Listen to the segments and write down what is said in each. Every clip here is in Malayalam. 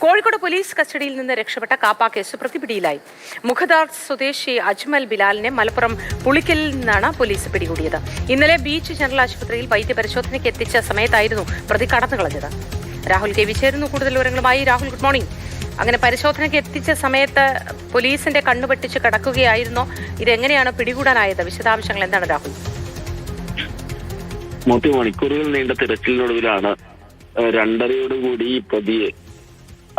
കോഴിക്കോട് പോലീസ് കസ്റ്റഡിയിൽ നിന്ന് രക്ഷപ്പെട്ട കാപ്പ കേസ് പ്രതിപിടിയിലായി. മുഖദാർ സ്വദേശി അജ്മൽ ബിലാലിനെ മലപ്പുറം പുളിക്കലിൽ നിന്നാണ് പോലീസ് പിടികൂടിയത്. ഇന്നലെ ബീച്ച് ജനറൽ ആശുപത്രിയിൽ വൈദ്യപരിശോധനയ്ക്ക് എത്തിച്ച സമയത്തായിരുന്നു പ്രതി കടന്നുകളഞ്ഞത്. രാഹുൽ കെ വി ചേരുന്നു കൂടുതൽ വിവരങ്ങളുമായി. Rahul, good morning. അങ്ങനെ പരിശോധനയ്ക്ക് എത്തിച്ച സമയത്ത് പോലീസിന്റെ കണ്ണുപെട്ടിച്ച് കിടക്കുകയായിരുന്നോ? ഇതെങ്ങനെയാണ് പിടികൂടാനായത്? വിശദാംശങ്ങൾ എന്താണ് രാഹുൽ? മണിക്കൂറുകൾ നീണ്ട തിരച്ചിലിനൊടുവിലാണ് 2:30 ഈ പ്രതിയെ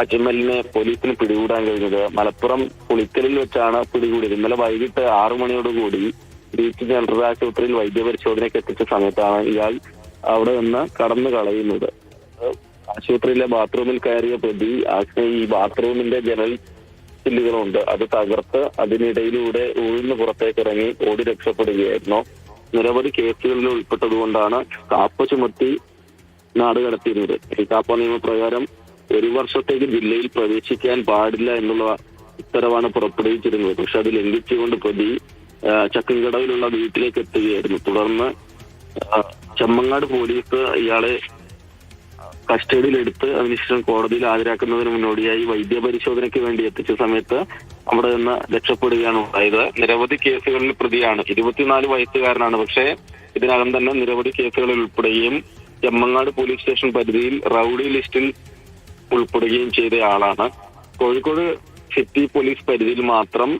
അജ്മലിനെ പോലീസിന് പിടികൂടാൻ കഴിഞ്ഞത്. മലപ്പുറം പുളിക്കലിൽ വെച്ചാണ് പിടികൂടിയത്. ഇന്നലെ വൈകിട്ട് 6 മണിയോടുകൂടി ബീച്ച് ജനറൽ ആശുപത്രിയിൽ വൈദ്യപരിശോധനയ്ക്ക് എത്തിച്ച സമയത്താണ് ഇയാൾ അവിടെ നിന്ന് കടന്നു കളയുന്നത്. ആശുപത്രിയിലെ ബാത്റൂമിൽ കയറിയ പ്രതി ഈ ബാത്റൂമിന്റെ ജനൽ ചില്ലുകളുണ്ട്, അത് തകർത്ത് അതിനിടയിലൂടെ ഊഴ്ന്ന് പുറത്തേക്ക് ഇറങ്ങി ഓടി രക്ഷപ്പെടുകയായിരുന്നു. നിരവധി കേസുകളിൽ ഉൾപ്പെട്ടതുകൊണ്ടാണ് കാപ്പ ചുമത്തി നാട് കടത്തിയിരുന്നത്. ഈ കാപ്പ നിയമപ്രകാരം 1 വർഷത്തേക്ക് ജില്ലയിൽ പ്രവേശിക്കാൻ പാടില്ല എന്നുള്ള ഉത്തരവാണ് പുറപ്പെടുവിച്ചിരുന്നത്. പക്ഷെ അത് ലംഘിച്ചുകൊണ്ട് പ്രതി ചക്കൻകടവിലുള്ള വീട്ടിലേക്ക് എത്തുകയായിരുന്നു. തുടർന്ന് ചെമ്മങ്ങാട് പോലീസ് ഇയാളെ കസ്റ്റഡിയിലെടുത്ത് അതിനുശേഷം കോടതിയിൽ ഹാജരാക്കുന്നതിന് മുന്നോടിയായി വൈദ്യപരിശോധനയ്ക്ക് വേണ്ടി എത്തിച്ച സമയത്ത് അവിടെ നിന്ന് രക്ഷപ്പെടുകയാണ് ഉണ്ടായത്. നിരവധി കേസുകളിൽ പ്രതിയാണ്. 24 വയസ്സുകാരനാണ്. പക്ഷേ ഇതിനകം തന്നെ നിരവധി കേസുകളിൽ ഉൾപ്പെടുകയും ചെമ്മങ്ങാട് പോലീസ് സ്റ്റേഷൻ പരിധിയിൽ റൌഡി ലിസ്റ്റിൽ ഉൾപ്പെടുകയും ചെയ്ത ആളാണ്. കോഴിക്കോട് സിറ്റി പോലീസ് പരിധിയിൽ മാത്രം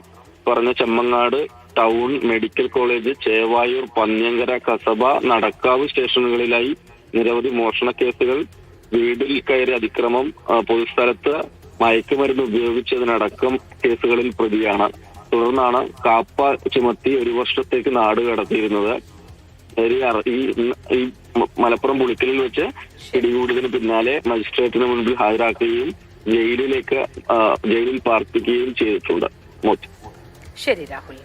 പറഞ്ഞ Chemmangad town, medical college, Chevayur, Pannyankara, Kasaba, Nadakkavu സ്റ്റേഷനുകളിലായി നിരവധി മോഷണ കേസുകൾ, വീടിൽ കയറി അതിക്രമം, പൊതുസ്ഥലത്ത് മയക്കുമരുന്ന് ഉപയോഗിച്ചതിനടക്കം കേസുകളിൽ പ്രതിയാണ്. തുടർന്നാണ് കാപ്പ ചുമത്തി 1 വർഷത്തേക്ക് നാട് കടത്തിയിരുന്നത്. ഈ മലപ്പുറം പുളിക്കലിൽ വെച്ച് പിടികൂടിയതിന് പിന്നാലെ മജിസ്ട്രേറ്റിന് മുൻപിൽ ഹാജരാക്കുകയും ജയിലിൽ പാർപ്പിക്കുകയും ചെയ്തിട്ടുണ്ട്. ശരി രാഹുൽ.